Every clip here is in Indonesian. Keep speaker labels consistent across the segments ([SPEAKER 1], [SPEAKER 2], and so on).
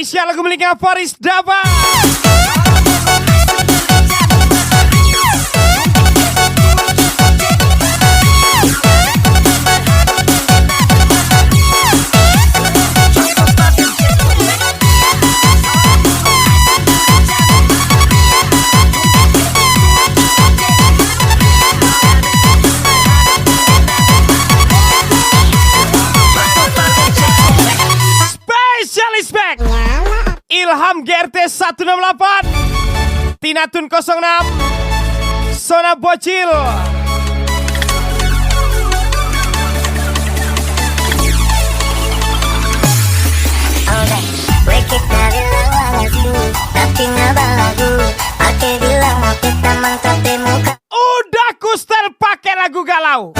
[SPEAKER 1] Spesial lagu miliknya Faris Dava. Ilham GRT 168, Tinatun 06, Sona Bocil. Udah kustel pakai lagu galau.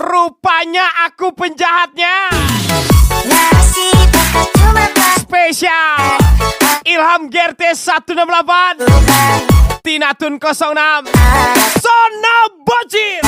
[SPEAKER 1] Rupanya aku penjahatnya. Spesial Ilham GRT 168, Tinatun 06, Sona Bocil.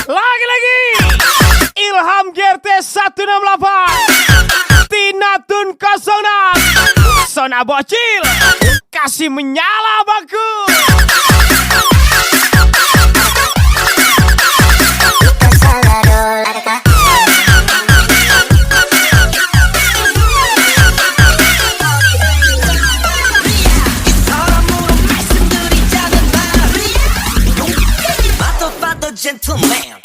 [SPEAKER 1] Lagi-lagi Ilham GRT 168, Tinatun 06, Sona Bocil. Kasih menyala baku.
[SPEAKER 2] Gentleman.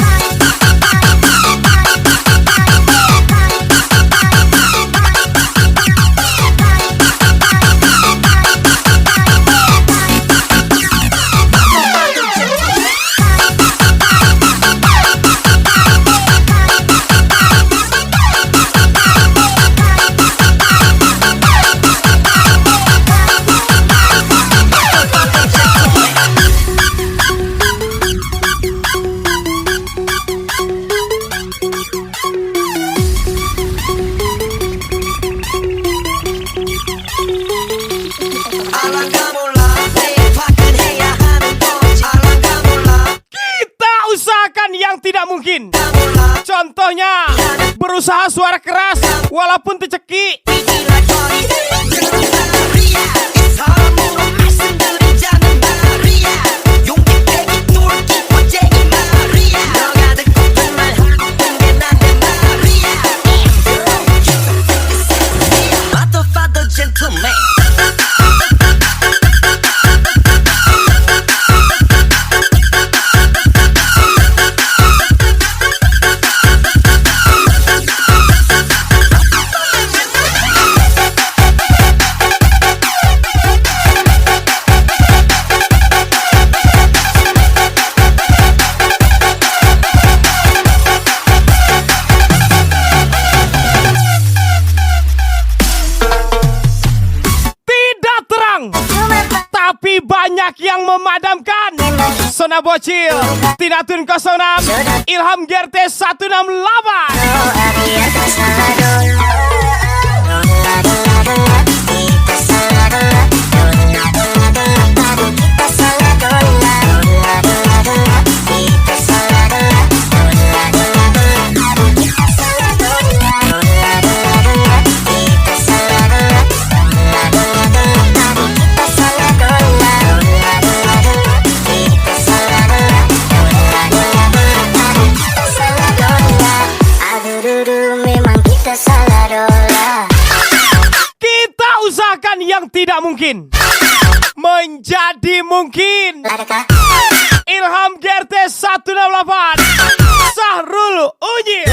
[SPEAKER 1] Mungkin contohnya berusaha suara keras walaupun tercekik. Tapi banyak yang memadamkan. Sona Bocil, Tinatun 06, Ilham GRT 168. Kita usahakan yang tidak mungkin menjadi mungkin. Ilham GRT 168, Sahrul Unyil.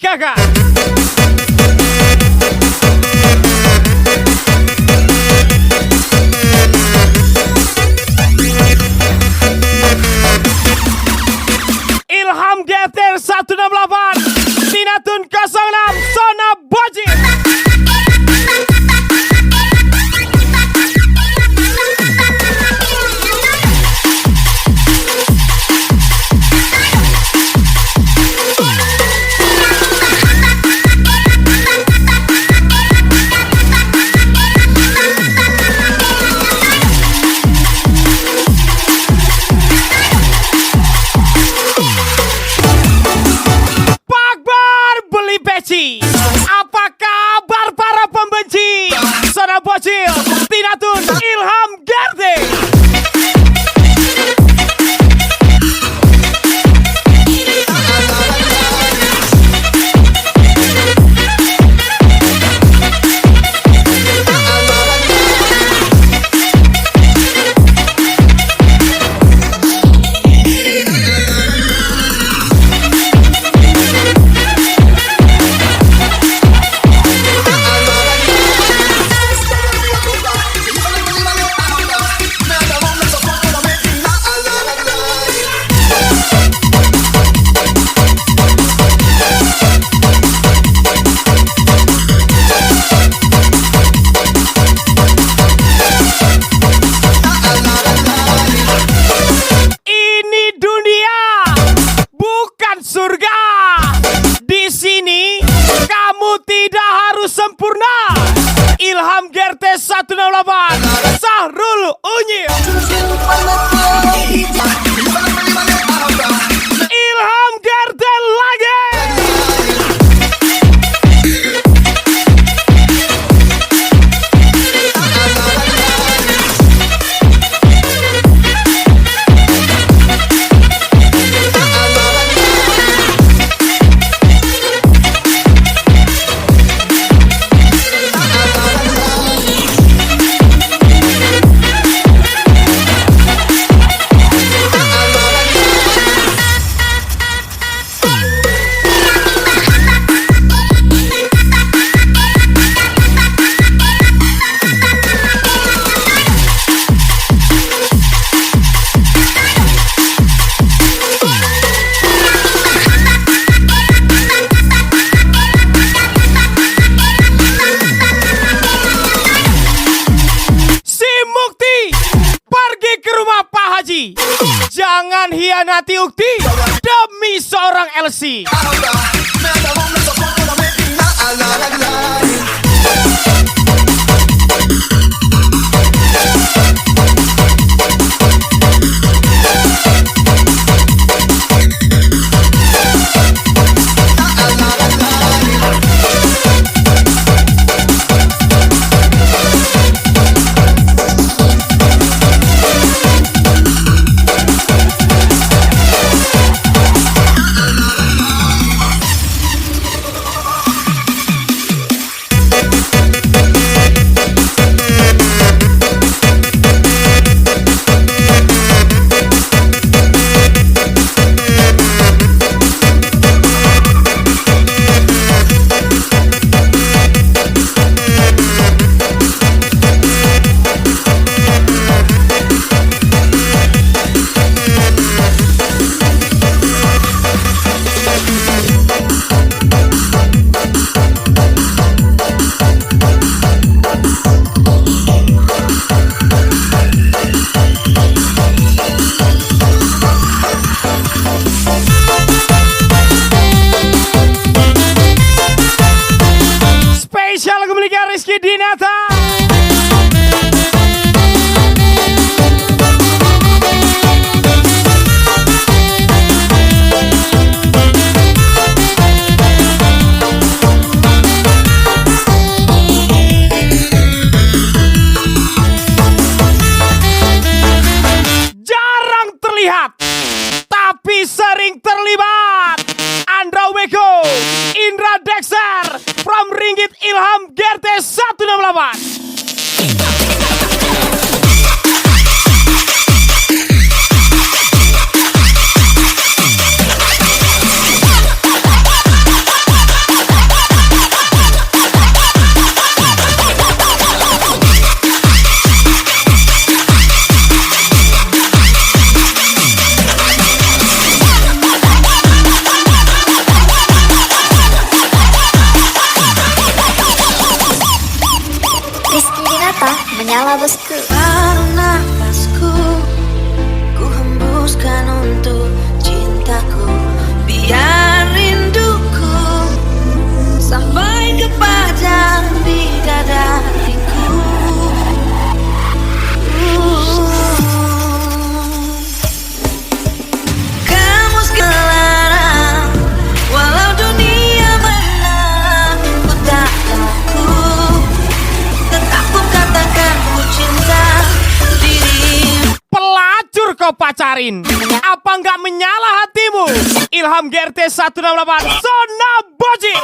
[SPEAKER 1] Gaga. Ilham Geter 168, Tinatun 06, Sona Bojir. Apa kabar para pembenci? Sona Bocil, Tinatun, Ilham Gerte. Sempurna. Ilham Gerte 168, Sahrul Unyil. Ilham Gerte lagi. Jangan hianati ukti demi seorang LC. Rizky Dinata. Jarang terlihat, tapi sering terlibat. Andra Weko, Indra Dexter, from Ringgit Ilham Gerte 168. kau pacarin? Apa nggak menyala hatimu? Ilham GRT 168 Sona Boji.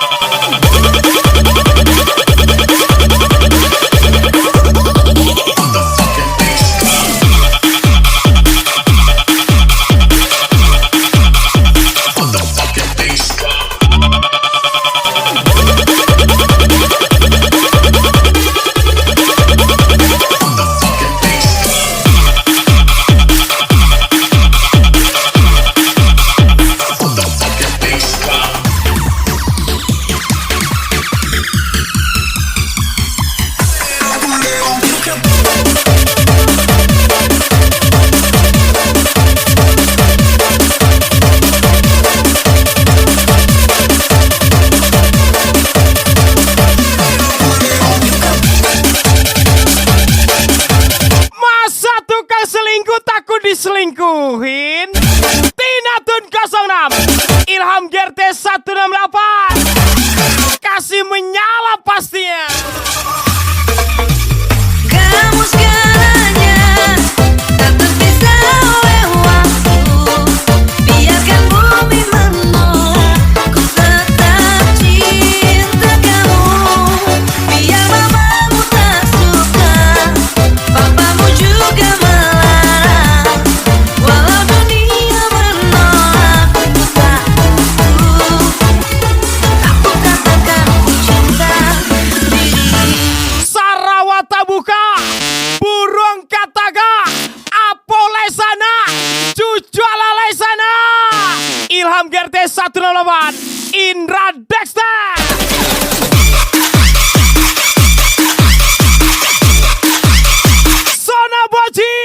[SPEAKER 1] Diselingkuhin Tinatun 06 Ilham GRT 168 kasih menyala pastinya.
[SPEAKER 3] Kamu segalanya tak terpisah oleh waktu. Biarkan bumi menolak, ku tetap cinta kamu. Biar mamamu tak suka, papamu juga melarang. Walau dunia menolak, ku tak katakan ku cinta diri.
[SPEAKER 1] Sarawata buka burung kataga apole sana cucu alalai sana. Ilham GRT 168 Indra Dexter. Sona Boji.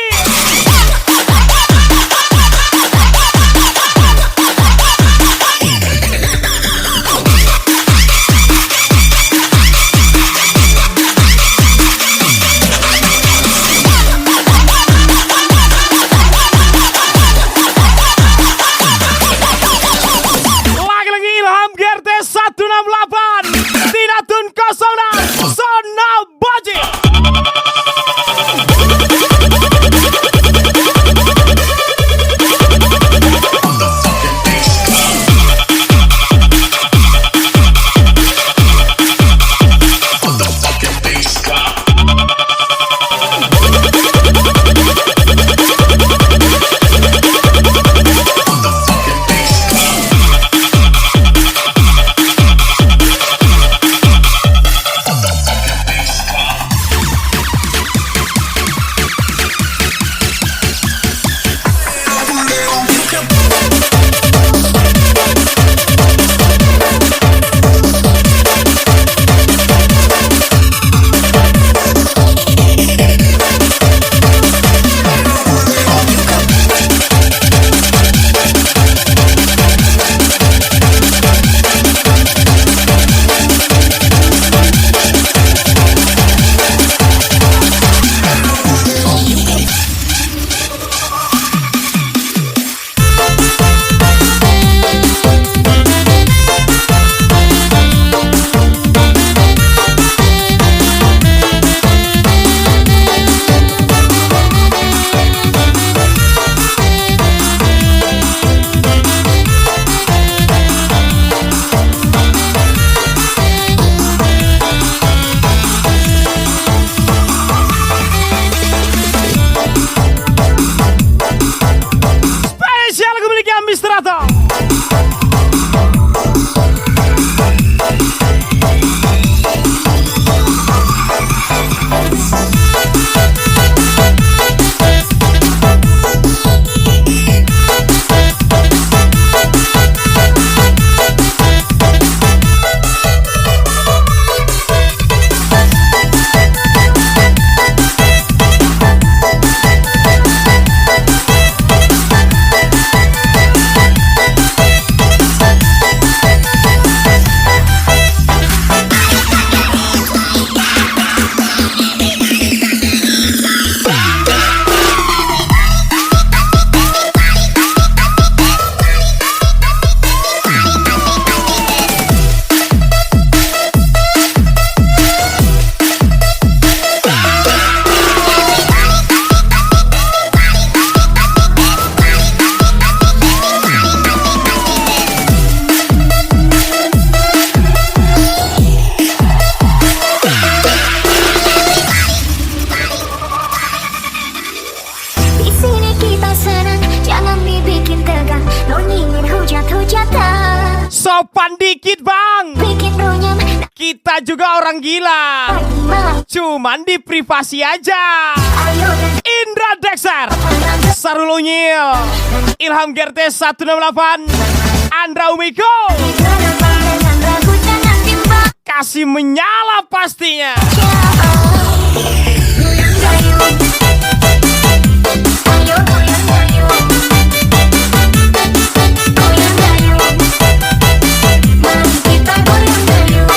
[SPEAKER 1] Lagi-lagi Ilham GRT 168
[SPEAKER 3] ingin hujat hujatan,
[SPEAKER 1] Sopan dikit bang,
[SPEAKER 3] bikin runyam
[SPEAKER 1] kita juga orang gila,
[SPEAKER 3] malam.
[SPEAKER 1] cuman di privasi aja.
[SPEAKER 3] Ayo dan
[SPEAKER 1] Indra Dexter, Sarul Unyil, Ilham Gertes 168, Andra Umiko,
[SPEAKER 3] bareng dengan ragu jangan timbang.
[SPEAKER 1] kasih menyala pastinya.
[SPEAKER 3] Goyang gayung, ayo goyang gayung, goyang gayung, mari kita goyang gayung.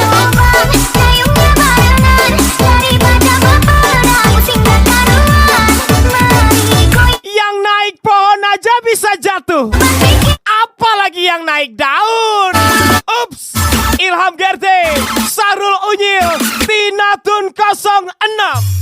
[SPEAKER 3] Ayo bang, gayungnya barengan, daripada baperan pusing gak karuan. Mari goyang
[SPEAKER 1] Yang naik pohon aja bisa jatuh, apalagi yang naik daun. Ups, Ilham Gerte, Sarul Unyil, Tinatun 06.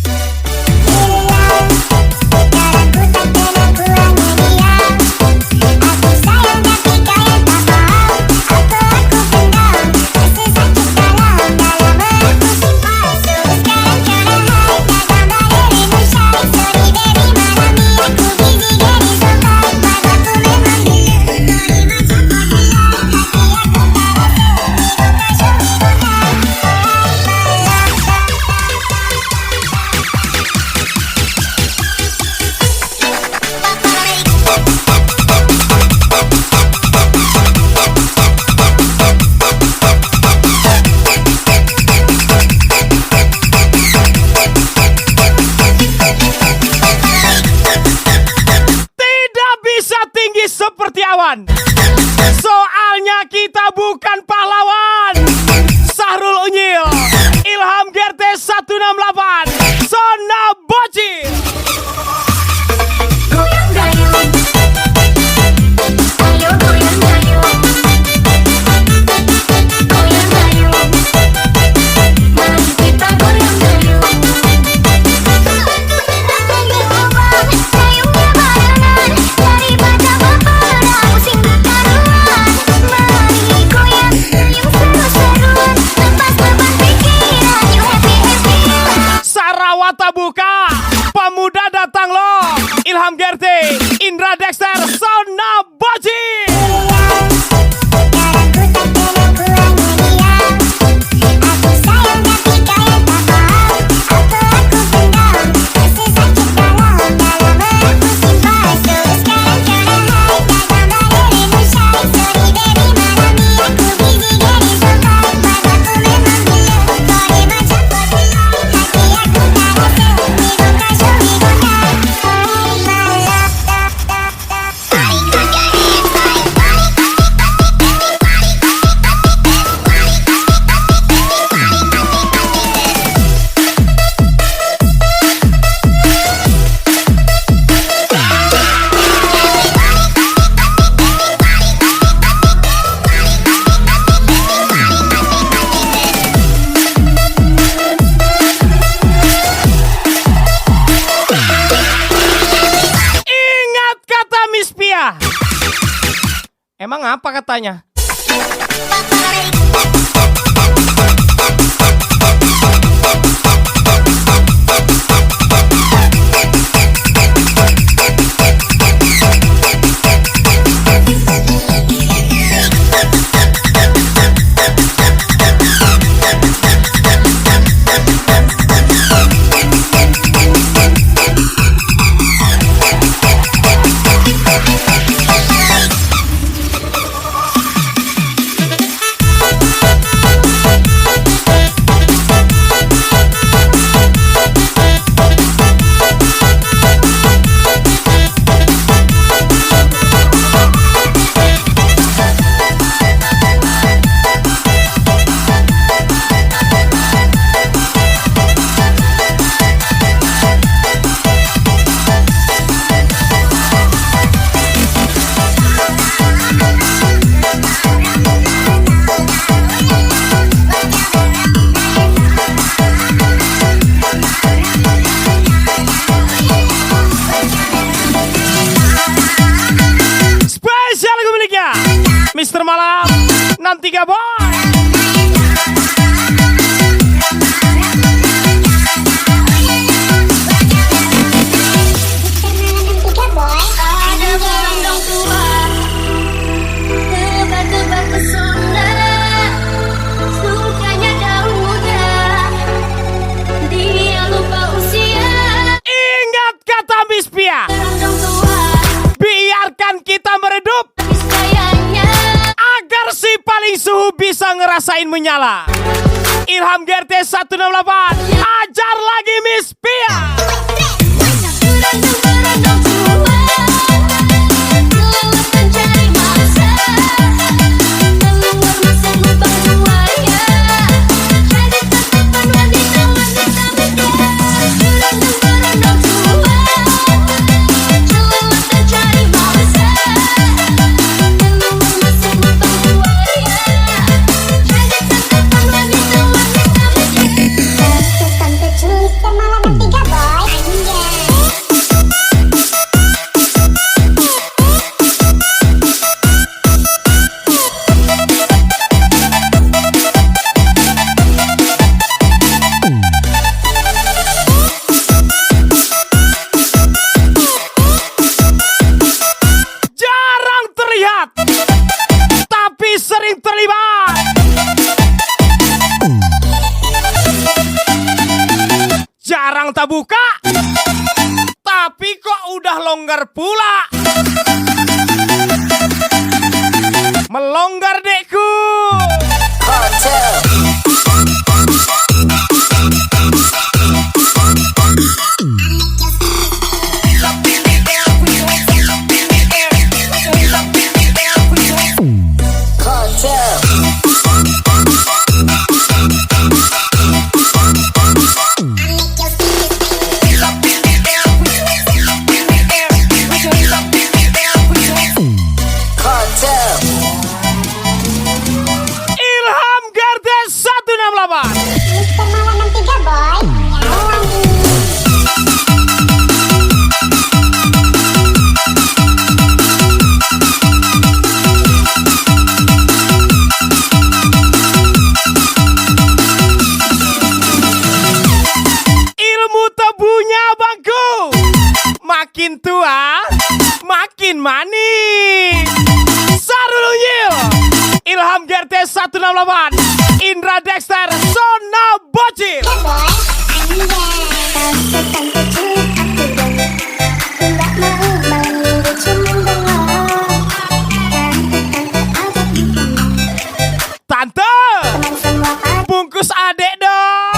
[SPEAKER 1] Tidak bisa tinggi seperti awan, soalnya kita bukan pahlawan. Sahrul Unyil, Ilham Gerte 168, Sona Bocil.
[SPEAKER 3] goyang gayung, ayo goyang gayung, goyang gayung, mari kita goyang gayung. Ayo bang, gayungnya barengan, daripada baperan pusing gak karuan. Mari goyang gayung seru-seruan, lepas beban pikiran, you happy.
[SPEAKER 1] Sarawata buka, pemuda datang loh. Ilham Gerte, Indra Dexter, Sona Bocil. Ingat kata Miss Pia. Emang apa katanya? Mister Malam 63 boy.
[SPEAKER 3] Boy.
[SPEAKER 1] menyala. Ilham GRT 168, ajar lagi Miss Pia. Sering terlibat. Jarang tak buka, tapi kok udah longgar pula. Melonggar dekku. Makin tua, makin manis. Saruluyil, Ilham GRT 168, Indra Dexter, Sona Bocil. Tante, bungkus adek dong.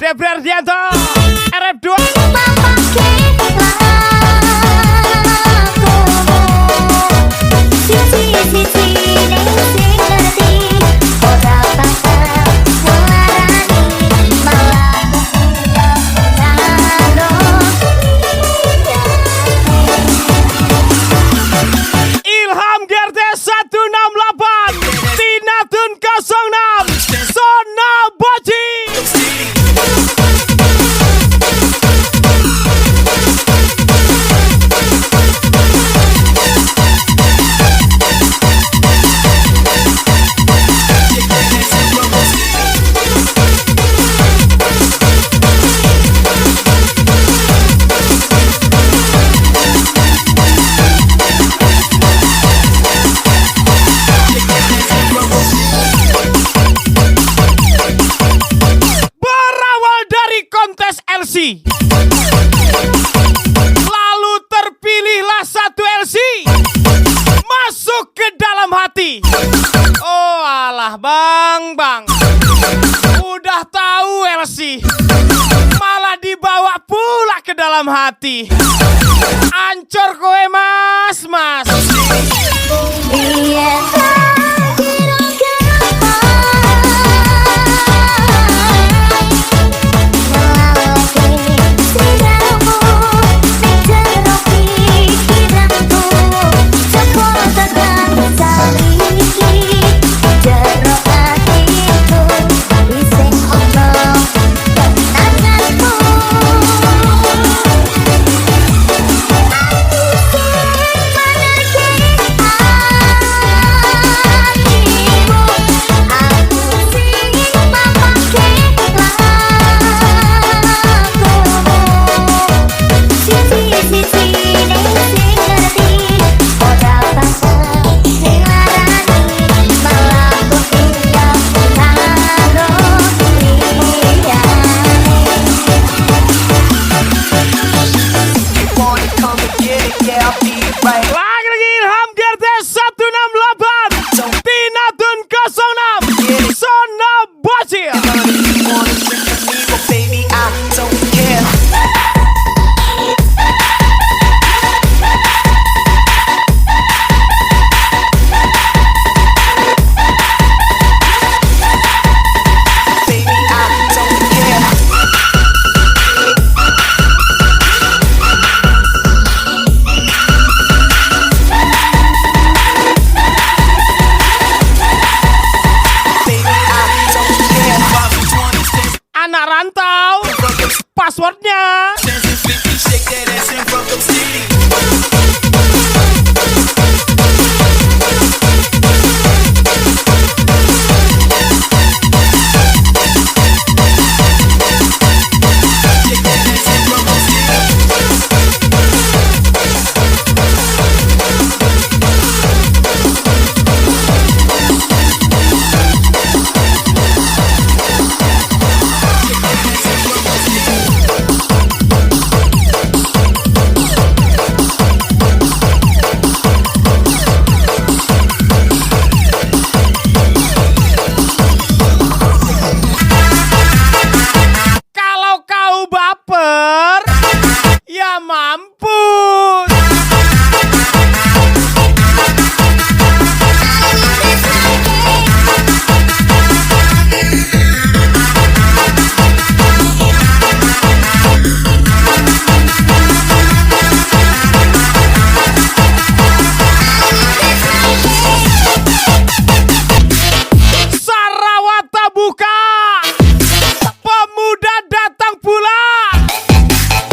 [SPEAKER 1] Berdianto RF2 Ilham GRT 168, Tinatun 06, Sona Bocil. pulang. Udah tahu Elsie, malah dibawa pula ke dalam hati. Ancur kowe mas.
[SPEAKER 3] Iya
[SPEAKER 1] Lagi Ilham GRT 168, Tina Tun 06, Sona Bocil.
[SPEAKER 2] Baby, I don't care. Baby, I don't care. Baby, I don't care. 520
[SPEAKER 1] Anak rantau, passwordnya.
[SPEAKER 2] cents and 50, shake that ass in front of city. Shake that ass in front of city.
[SPEAKER 1] Kalau kau baper, ya mampus. Sarawata buka, pemuda datang pula.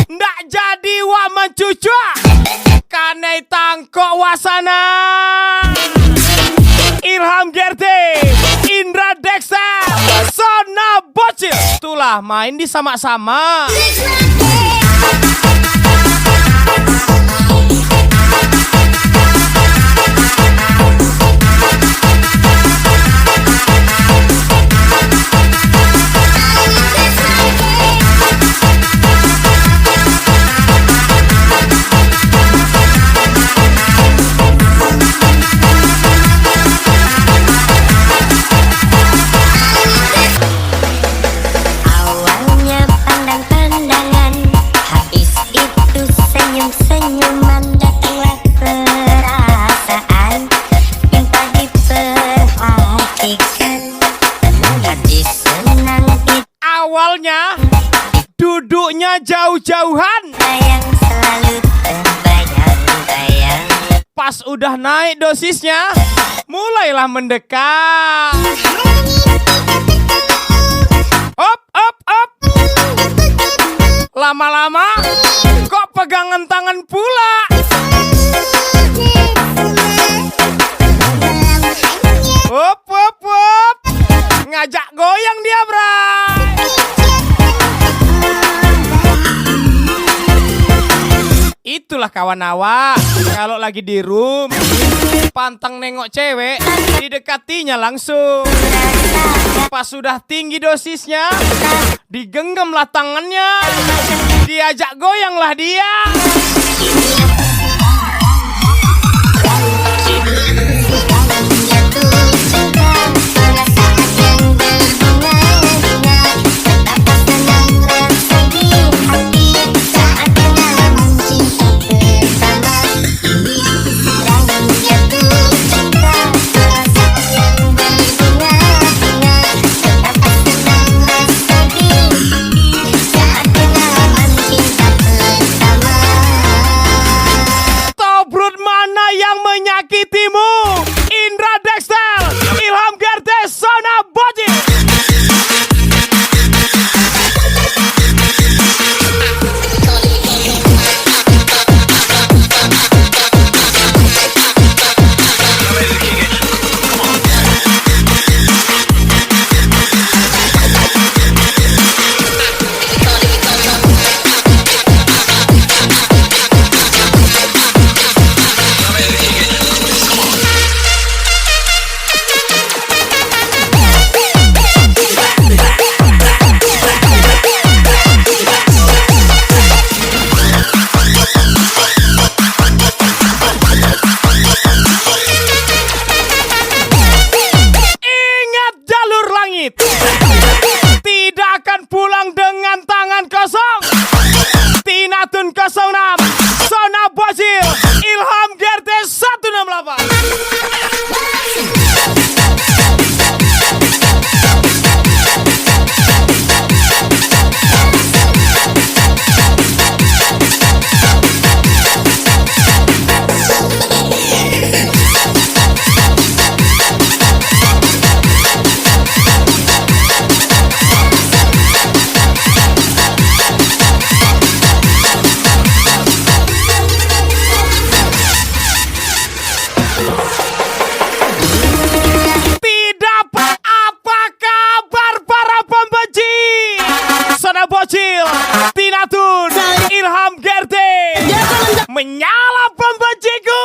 [SPEAKER 1] Ndak jadi wa mencucuk, kanai tangkok wasana. Ilham GRT, Indra Dexter, Sona Bocil. Itulah main di sama-sama.
[SPEAKER 3] Awalnya pandang-pandangan, habis itu senyum-senyuman, datanglah perasaan, minta diperhatikan, hati senang
[SPEAKER 1] Awalnya duduknya jauh-jauhan,
[SPEAKER 3] yang selalu terbayang-bayang.
[SPEAKER 1] pas udah naik dosisnya, mulailah mendekat. Op. Lama-lama kok pegangan tangan pula. Op. Ngajak goyang dia, bray. Itulah kawan awak. Kalau lagi di room, pantang nengok cewek, didekatinya langsung. Pas sudah tinggi dosisnya, digenggamlah tangannya, diajak goyanglah dia.
[SPEAKER 3] Jatuh cinta, perasaan yang
[SPEAKER 1] pamit. Tidak akan pulang dengan tangan kosong. Tina Tun 06, Sona Bocil, Ilham Gerte
[SPEAKER 2] 186.
[SPEAKER 1] Tidak apa kabar para pembenci? Sona Bocil, Tina Tun, Ilham Gerte, menyala pembenciku.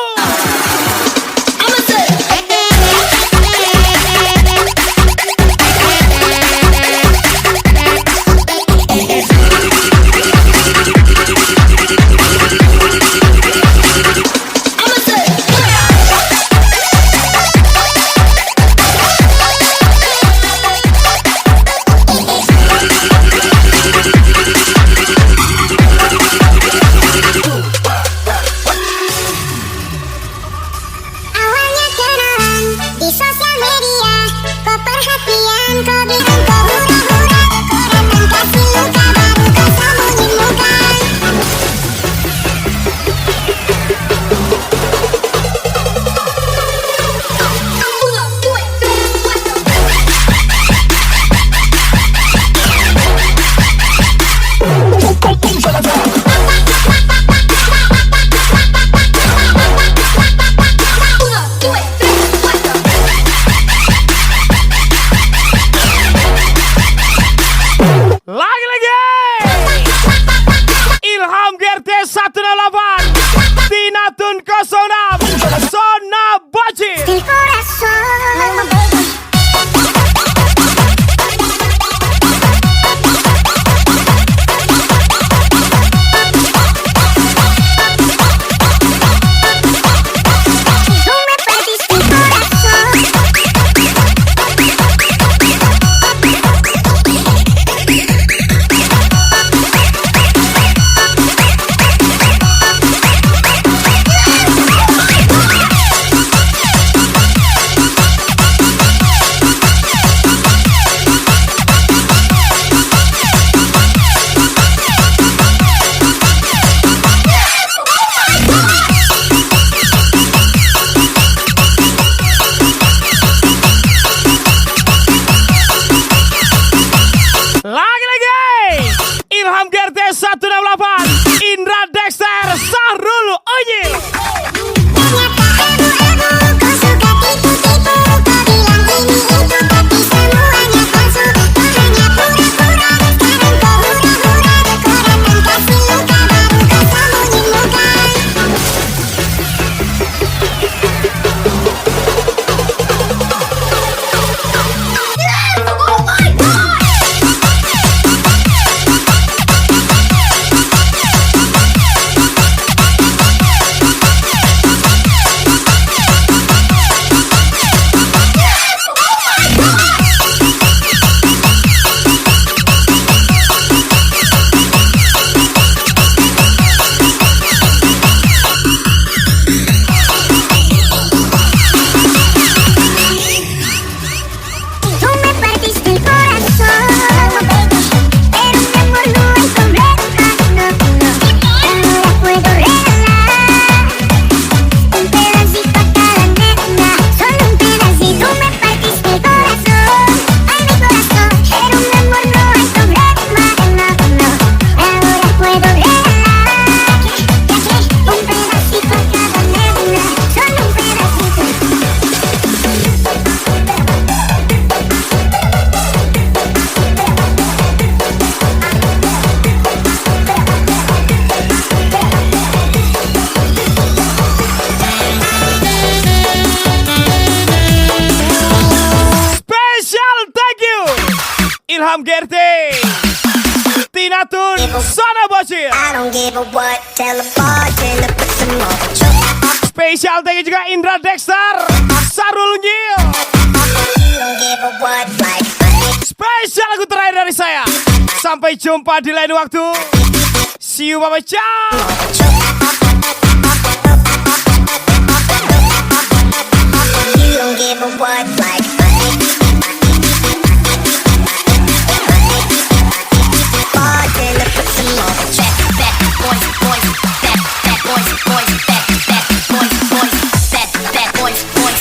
[SPEAKER 3] Awalnya kenalan di sosial media, kau perhatian, kau bilang kau hura-hura, kau datang kasih luka, baru kau sambungin muka.
[SPEAKER 1] Lagi-lagi Ilham Gerte 168, Tina Tun 06, Sona Bocil.
[SPEAKER 3] El corazón. Tú me partiste el corazón.
[SPEAKER 1] Lagi-lagi Ilham Gerte 168, Indra Dexter, Sahrul Unyil.
[SPEAKER 3] Ternyata ebu-ebu, kau suka tipu-tipu, kau bilang ini itu tapi semuanya palsu. Kau hanya pura-pura, sekarang kau hura-hura, kau datang kasih luka, baru kau sambungin muka. Oh my God! Tú me partiste el corazón, pero mi amor no hay problema, ahora puedo regalar un pedacito a cada nena, solo un pedacito. Tú me partiste el corazón, ay mi corazón, pero mi amor no hay problema, ahora puedo regalar un pedacito a cada nena, solo un pedacito.
[SPEAKER 1] Special thank you Ilham Gerte, Tina Tun, Sona Bocil.
[SPEAKER 3] I don't give a what, tell the bartender put some more Patron.
[SPEAKER 1] Spesial thank you juga Indra Dexter, Sahrul Unyil.
[SPEAKER 3] You don't give a what, like
[SPEAKER 1] Spesial lagu terakhir dari saya. Sampai jumpa di lain waktu. See you, bye-bye, ciao.
[SPEAKER 3] You don't give a what like bartender, put some more. Check that boys, boys, that boys, boys, that boys, boys, that boys, boys.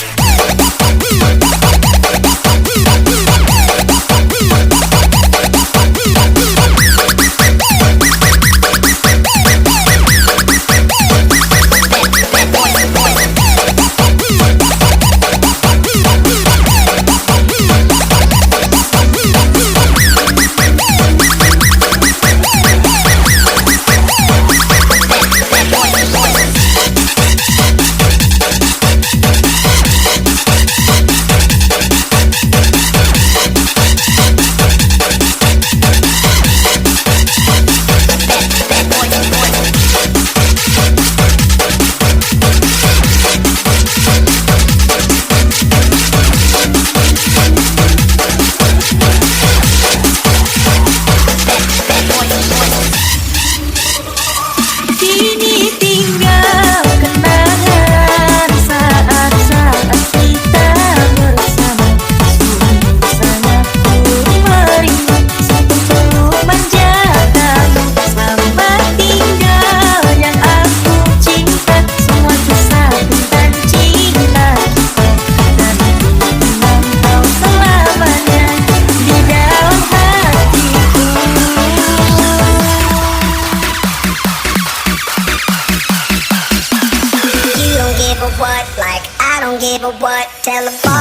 [SPEAKER 3] What, like I don't give a what. Tell the bar